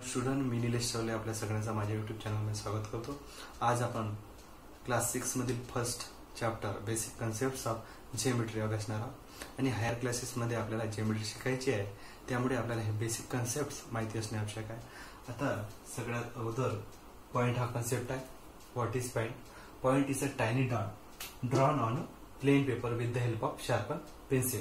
Student, मी निलेश चवले आपल्या सगळ्यांचा माझ्या यूट्यूब चॅनलमध्ये स्वागत करतो। आज आपण क्लास 6 मधील first chapter basic concepts of geometry अभ्यासणार आहोत आणि हायर क्लासेस मध्ये आपल्याला जिओमेट्री शिकायची आहे, त्यामुळे आपल्याला हे बेसिक कन्सेप्ट्स माहिती असणे आवश्यक आहे। आता सगळ्यात अगोदर पॉइंट हा कन्सेप्ट आहे। What is point? Point is a tiny dot drawn on a plain paper with the help of sharpen pencil.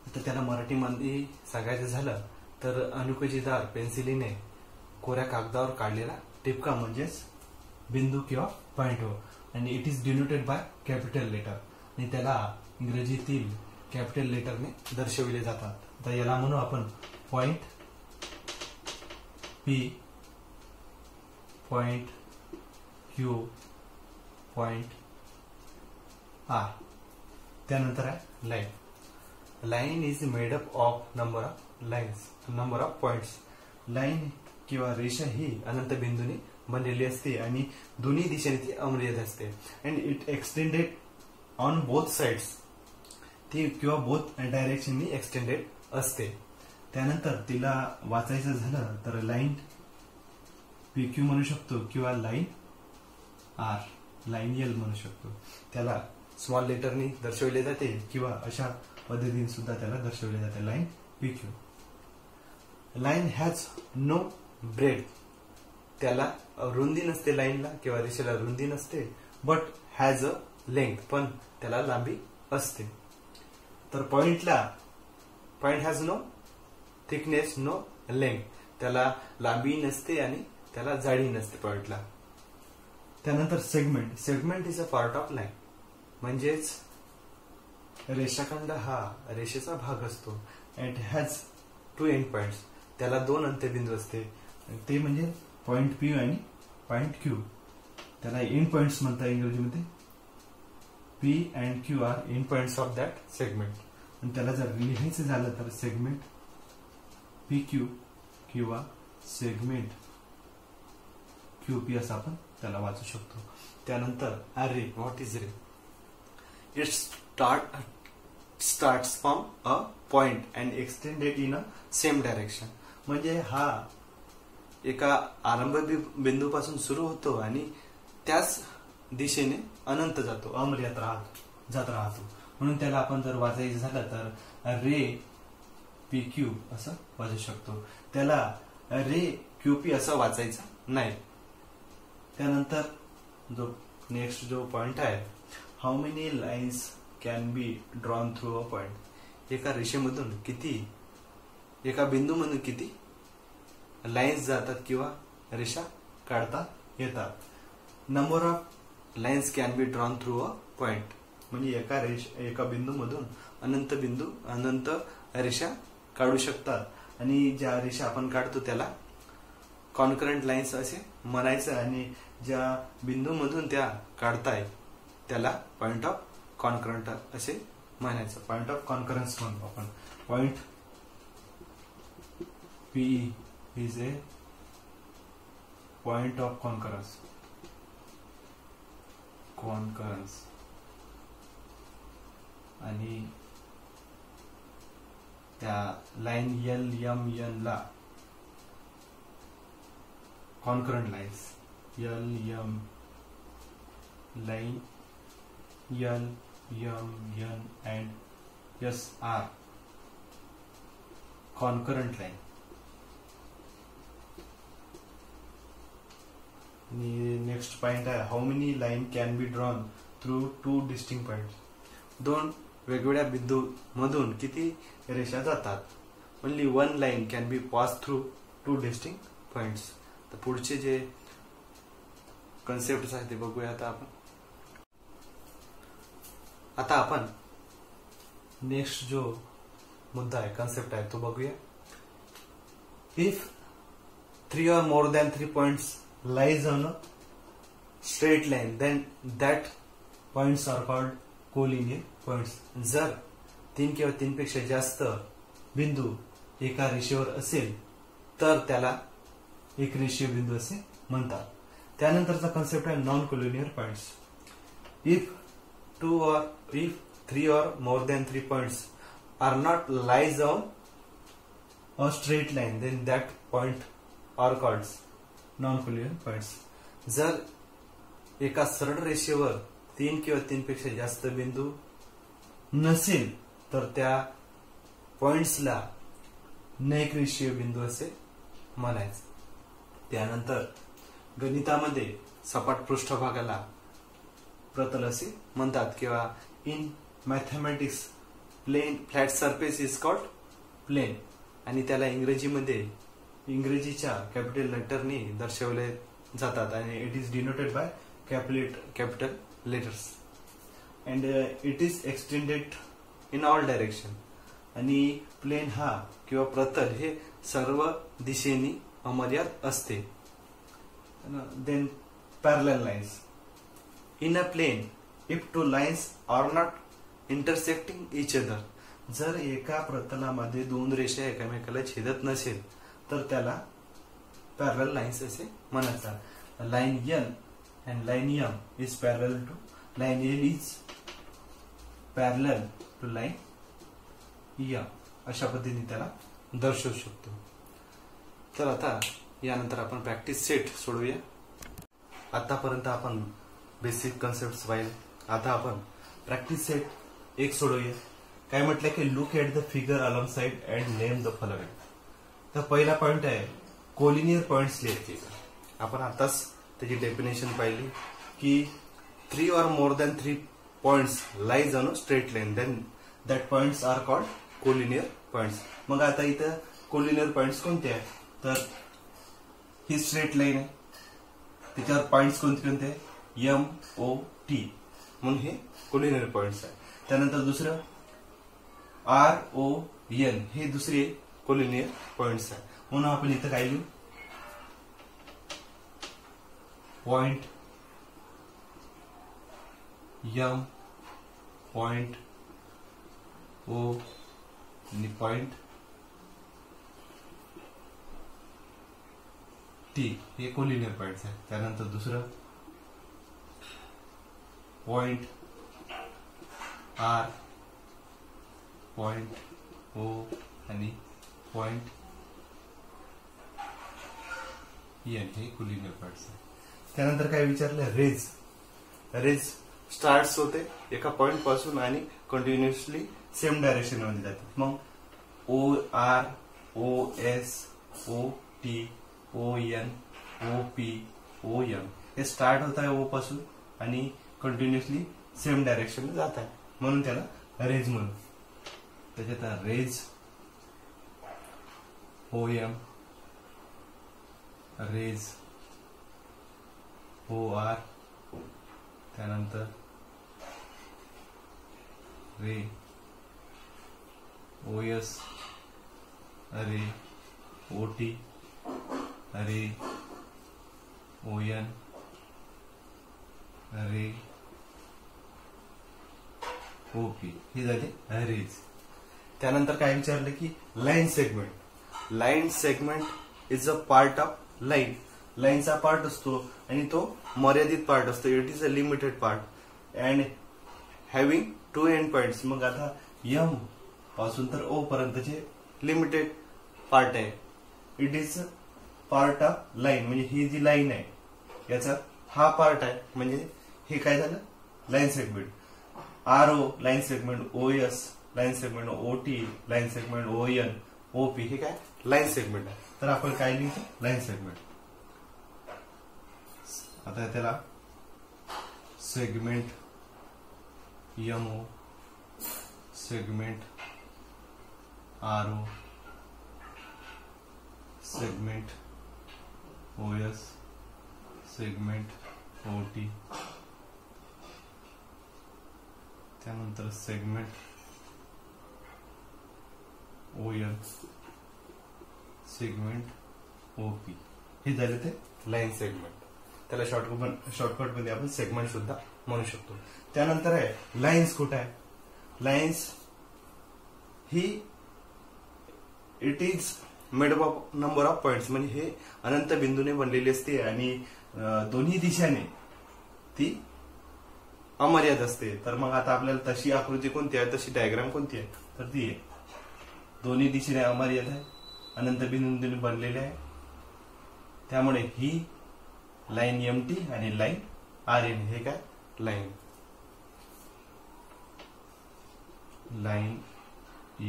आता त्याला मराठीमध्ये सांगायचं झालं तर अनुकजीदार पेन्सिलीने कोऱ्या कागदावर काढलेला टिपका म्हणजेच बिंदू किंवा पॉइंट हो, आणि it is denoted by capital letter, आणि त्याला इंग्रजीतील कॅपिटल लेटरने दर्शविले जातात। तर याला म्हणू आपण point P, point Q, point R. त्यानंतर आहे line. Line is made up of number of lines, number of points. Line किंवा रेषा ही अनंत बिंदूने बनलेली असते आणि दोन्ही दिशेने ती अमर्याद असते। And it extended on both sides, ती किंवा बोथ डायरेक्शननी एक्सटेंडेड असते। त्यानंतर तिला वाचायचं झालं तर लाईन पी क्यू म्हणू शकतो किंवा लाईन आर, लाईन एल म्हणू शकतो। त्याला स्मॉल लेटरनी दर्शवले जाते किंवा अशा पद्धतीने सुद्धा त्याला दर्शवले जाते, line P Q. Line has no breadth, त्याला रुंदी नसते लाईनला किंवा रेषेला रुंदी नसते, बट हॅज अ लेंथ, पण त्याला लांबी असते। तर point has no thickness, no length, त्याला लांबी नसते आणि त्याला जाडी नसते पॉइंटला। त्यानंतर segment. Segment is a part of line, म्हणजेच रेषाखंड हा रेषेचा भाग असतो। It has two end points, त्याला दोन अंत्यबिंदू असते, ते म्हणजे पॉइंट पी आणि पॉइंट क्यू। त्याला एंड पॉइंट्स म्हणतात इंग्रजीमध्ये। P and Q are end points of that segment. आणि त्याला जर लिहायचं झालं तर सेगमेंट पी क्यू किंवा सेगमेंट क्यू पी असं आपण त्याला वाचू शकतो। त्यानंतर ray. What is ray? It starts from a point and extended in a same direction, म्हणजे हा एका आरंभ बिंदूपासून सुरू होतो आणि त्याच दिशेने अनंत जातो, अमर्याद जात राहतो। म्हणून त्याला आपण जर वाचायचं झालं तर रे पी क्यू असं वाचू शकतो। त्याला रे क्यू पी असं वाचायचं नाही। त्यानंतर जो नेक्स्ट जो पॉइंट आहे, how many lines can be drawn through a point, एका रेषेमधून किती, एका बिंदूमधून किती लाइन्स जातात किंवा रेषा काढता येतात। Number of lines can be drawn through a point, म्हणजे एका बिंदूमधून अनंत रेषा काढू शकतात। आणि ज्या रेषा आपण काढतो त्याला कॉन्करंट लाइन्स असे म्हणायचं, आणि ज्या बिंदूमधून त्या काढताय त्याला पॉइंट ऑफ कॉन्करंट असे म्हणायचं, पॉइंट ऑफ कॉन्करन्स म्हणतो आपण। Point P is a point of concurrence, आणि त्या लाईन एल एम एन ला concurrent lines, L M line L M N and S are concurrent line। Next point आहे, how many line can be drawn through two distinct points, दोन वेगवेगळ्या बिंदू मधून किती रेषा जातात। Only one line can be pass through two distinct points. तर पुढचे जे कन्सेप्ट आहे ते बघूया आता आपण नेक्स्ट जो मुद्दा आहे, कन्सेप्ट आहे, तो बघूया। If 3 or more than 3 points lies on a straight line, then that points are called collinear points। जर 3 किंवा 3 पेक्षा जास्त बिंदू एका रेषेवर असेल तर त्याला एक रेषीय बिंदू असे म्हणतात। त्यानंतरचा कन्सेप्ट आहे non collinear points. If 3 or more than 3 points are not lies on a straight line, then that point are called non collinear points. जर एका सरळ रेषेवर 3 किंवा 3 पेक्षा जास्त बिंदू नसेल तर त्या पॉइंट्सला नैकरेषीय बिंदू असे म्हणायचे. त्यानंतर गणितामध्ये सपाट पृष्ठभागाला प्रतल असे म्हणतात किंवा in mathematics plane flat surface is called plane. आणि त्याला इंग्रजीच्या कॅपिटल लेटरनी दर्शवले जातात आणि it is denoted by capital letters and it is extended in all direction. आणि प्लेन हा किंवा प्रतल हे सर्व दिशेनी अमर्याद असते. Then parallel lines. In a plane if two lines are not intersecting each other. जर एका प्रतलामध्ये 2 रेषा एकमेकाला छेदत नसेल तर त्याला पॅरलल लाईन्स असे म्हणतात. Line N and line M is parallel to line L is parallel to line M. अशा पद्धतीने त्याला दर्शवू शकतो. तर आता यानंतर आपण प्रॅक्टिस सेट सोडवूया. आतापर्यंत आपण बेसिक कन्सेप्ट पाहिले. आता आपण प्रॅक्टिस सेट 1 सोडवूया. काय म्हटलं की look at the figure along side and name the following. तर पहिला पॉइंट आहे कोलिनियर पॉइंट्स लिहायचे. आपण आताच त्याची डेफिनेशन पाहिली की 3 or more than 3 points lies on a straight line, then that points are called collinear points. मग आता इथं कोलिनियर पॉइंट्स कोणते आहेत तर ही स्ट्रेट लाईन आहे, त्याच्यावर पॉइंट्स कोणते कोणते एम ओ टी म्हणून हे कोलिनियर पॉइंट्स आहे. त्यानंतर दुसरं आर ओ एन हे दुसरे कोलिनियर पॉइंट्स आहे. म्हणून आपण इथं काय लिहू पॉइंट एम पॉइंट ओ आणि पॉइंट टी हे कोलिनियर पॉइंट्स आहेत. त्यानंतर दुसरं पॉइंट आर पॉइंट ओ आणि पॉइंट एन हे कोलिनियर पॉइंट्स आहेत. त्यानंतर काय विचारलं रेज. रेज स्टार्ट्स होते एका पॉइंट पासून आणि कंटिन्युअसली सेम डायरेक्शन मध्ये जाते. मग O R O S O T O N O P O M हे स्टार्ट होत आहे ओ पासून आणि कंटिन्युअसली सेम डायरेक्शन मध्ये जात आहे म्हणून त्याला रेज म्हणू. त्याच्यात rays O M rays O R त्यानंतर ray O S ray O T ray O N ray O P हे झाले रेज. त्यानंतर काय विचारलं की line segment. Line segment is a part of line. लाईनचा पार्ट असतो आणि तो मर्यादित पार्ट असतो. It is a limited part and having 2 end points. मग आता एम पासून तर ओ पर्यंतचे लिमिटेड पार्ट आहे. It is part of line म्हणजे ही जी लाईन आहे याचा हा पार्ट आहे म्हणजे हे काय झालं line segment. R O line segment O S line segment O T line segment O N O P हे काय लाईन सेगमेंट आहे. तर आपण काय लिहितो लाईन सेगमेंट. आता त्याला segment M O segment R O segment O S segment O T त्यानंतर segment O N segment O P हे झाले ते लाईन सेगमेंट. त्याला शॉर्टकट मध्ये आपण सेगमेंट सुद्धा म्हणू शकतो. त्यानंतर आहे लाईन्स. कुठे आहे lines he it is made up of number of points म्हणजे हे अनंत बिंदूने बनलेली असते आणि दोन्ही दिशाने ती अमर्याद असते. तर मग आता आपल्याला तशी आकृती कोणती आहे तशी डायग्राम कोणती आहे तर ती आहे दोन्ही दिशेने अमर्याद आहे अनंत बिंदूने बनलेले आहे त्यामुळे ही लाईन एमटी आणि लाईन आर एन हे काय लाईन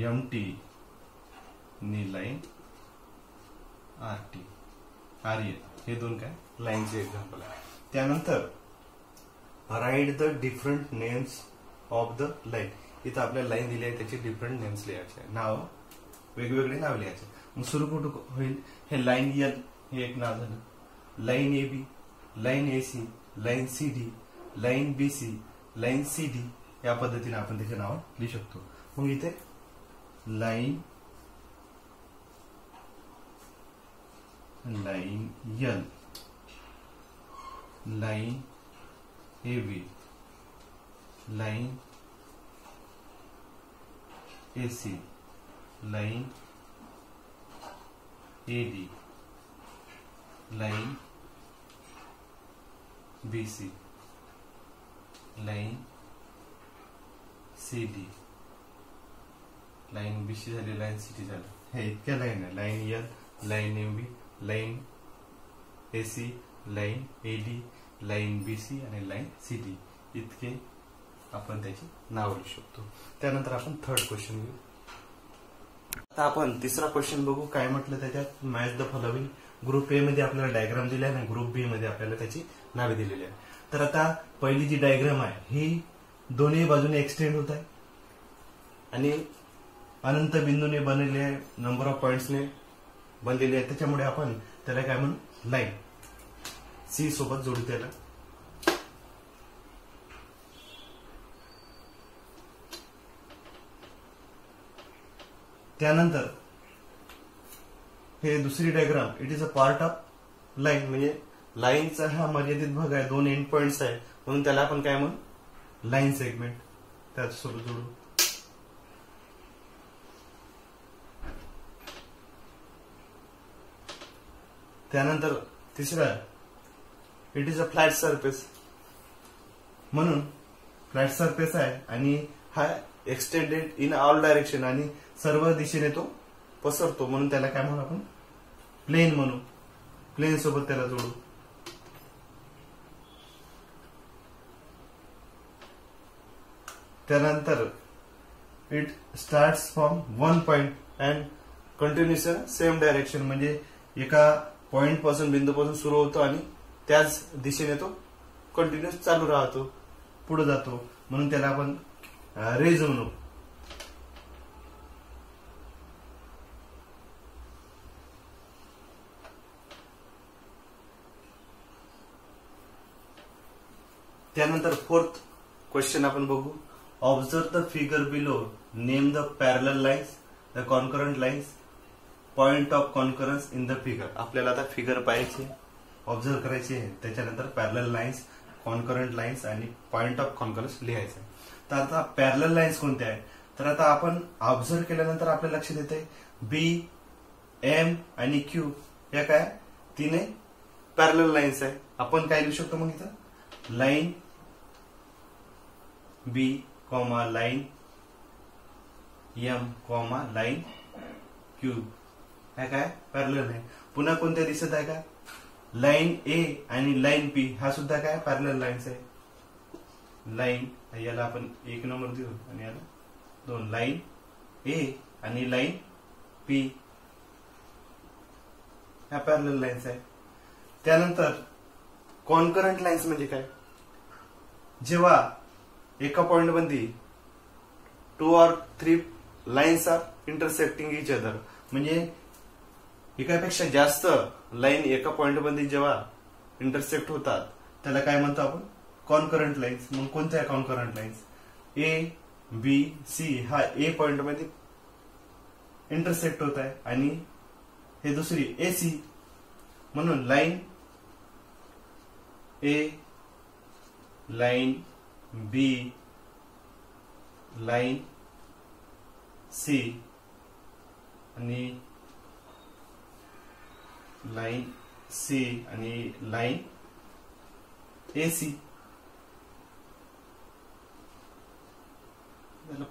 एमटी आणि line R T R N हे दोन काय लाईनचे एक्झाम्पल आहे. त्यानंतर write the different names of the line. इथं आपल्याला लाईन दिली आहे त्याचे डिफरंट नेम्स लिहायचे, नाव वेगवेगळे नाव लिहायचे. मग सुरू कुठं होईल? हे लाईन एल हे एक नाव झालं, line A B, line A C, line C D, line B C, line C D या पद्धतीने आपण त्याचे नाव लिहू शकतो. मग इथे line L, line A B, line A C, line A D, line B C, line C D, line B C झाली, लाईन सी डी झालं. हे इतक्या लाईन आहे. Line L, line M B, line A C, line A D, line B C आणि line C D इतके आपण त्याची नाव लिहू शकतो. त्यानंतर आपण थर्ड क्वेश्चन घेऊ. आता आपण तिसरा क्वेश्चन बघू. काय म्हटलं त्याच्यात? Match the following. Group A मध्ये आपल्याला डायग्राम दिले आहे आणि ग्रुप बी मध्ये आपल्याला त्याची नावे दिलेली आहे. तर आता पहिली जी डायग्राम आहे ही दोन्ही बाजूने एक्सटेंड होत आहे आणि अनंत बिंदूने बनलेले आहे, नंबर ऑफ पॉइंट्सने बनलेली आहे. त्याच्यामुळे आपण त्याला काय म्हणू? लाईन सी सोबत जोडू त्याला. त्यानंतर हे दुसरी diagram, it is a part of line, म्हणजे लाईनचा हा मर्यादित भाग आहे, दोन एंड पॉइंट्स आहे, म्हणून त्याला आपण काय म्हणू? Line segment. त्याच्यासोबत जोडू. त्यानंतर तिसरा, it is a flat surface, म्हणून फ्लॅट सरफेस आहे आणि हा एक्सटेंडेड इन ऑल डायरेक्शन आणि सर्व दिशेने तो पसरतो, म्हणून त्याला काय म्हणू आपण? प्लेन म्हणू. प्लेन सोबत त्याला जोडू. त्यानंतर it starts from one point and continuous in same direction, म्हणजे एका पॉइंट पासून बिंदूपासून सुरू होतो आणि त्याच दिशेने तो कंटिन्युअस चालू राहतो, पुढे जातो, म्हणून त्याला आपण रेज म्हणू. त्यानंतर फोर्थ क्वेश्चन आपण बघू. Observe the figure below, name the parallel lines, the concurrent lines, point of concurrence in the figure. आपल्याला आता फिगर पाहायचे, ऑब्झर्व करायचे, त्याच्यानंतर पॅरलल लाईन्स, कॉन्करंट लाईन्स आणि पॉइंट ऑफ कॉन्करन्स लिहायचं. तर आता पॅरलल लाईन्स कोणत्या आहेत? तर आता आपण ऑब्झर्व केल्यानंतर आपल्या लक्षात येते बी, एम आणि क्यू या काय तिने पॅरलल लाईन्स आहे. आपण काय लिहू शकतो मग इथं? Line B comma line M comma line Q हे काय पॅरलल आहे. पुन्हा कोणत्या दिसत आहे का? लाईन ए आणि लाईन पी हा सुद्धा काय पॅरलल लाईन्स आहे. लाईन याला आपण 1 नंबर देऊ आणि याला 2. लाईन ए आणि लाईन पी ह्या पॅरलल लाईन्स आहे. त्यानंतर कॉन्करंट लाईन्स म्हणजे काय? जेव्हा एका पॉइंट मध्ये 2 or 3 lines are intersecting each other, म्हणजे एकापेक्षा जास्त लाईन एका पॉइंट मध्ये जेव्हा इंटरसेक्ट होतात त्याला काय म्हणतो आपण? Concurrent lines. मग कोणत्या concurrent lines? A B C हा ए पॉइंट मध्ये इंटरसेक्ट होत आहे आणि हे दुसरी ए सी, म्हणून line A, line B, line C आणि लाईन सी आणि लाईन ए सी.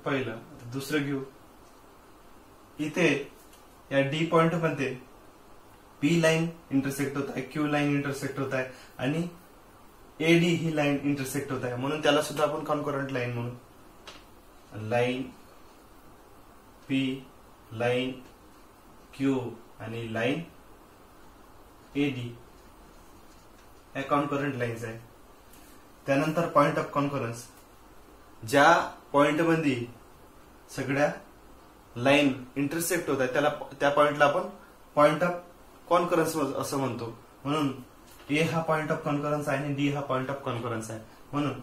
पहिलं. दुसरं घेऊ. इथे या डी पॉइंट मध्ये पी लाईन इंटरसेक्ट होत आहे, क्यू लाईन इंटरसेक्ट होत आहे आणि एडी ही लाईन इंटरसेक्ट होत आहे, म्हणून त्याला सुद्धा आपण कॉन्करंट लाईन म्हणू. लाईन पी, लाईन क्यू आणि लाईन एडी या कॉन्करंट लाईन्स आहे. त्यानंतर पॉइंट ऑफ कॉन्करन्स, ज्या पॉइंट मध्ये सगळ्या लाईन इंटरसेक्ट होत आहे त्याला, त्या पॉइंटला आपण पॉइंट ऑफ कॉन्करन्स असं म्हणतो. म्हणून ए हा पॉइंट ऑफ कॉन्करन्स आहे आणि डी हा पॉइंट ऑफ कॉन्करन्स आहे. म्हणून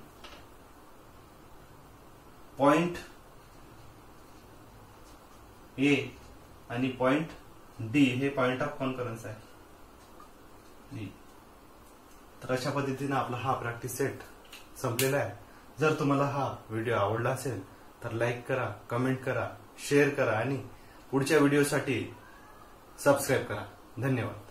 पॉइंट ए आणि पॉइंट डी हे पॉइंट ऑफ कॉन्करन्स आहे. तर अशा पद्धतीने आपला हा प्रॅक्टिस सेट संपलेला आहे. जर तुम्हाला हा व्हिडिओ आवडला असेल तर लाईक करा, कमेंट करा, शेअर करा आणि पुढच्या व्हिडिओसाठी सबस्क्राईब करा. धन्यवाद.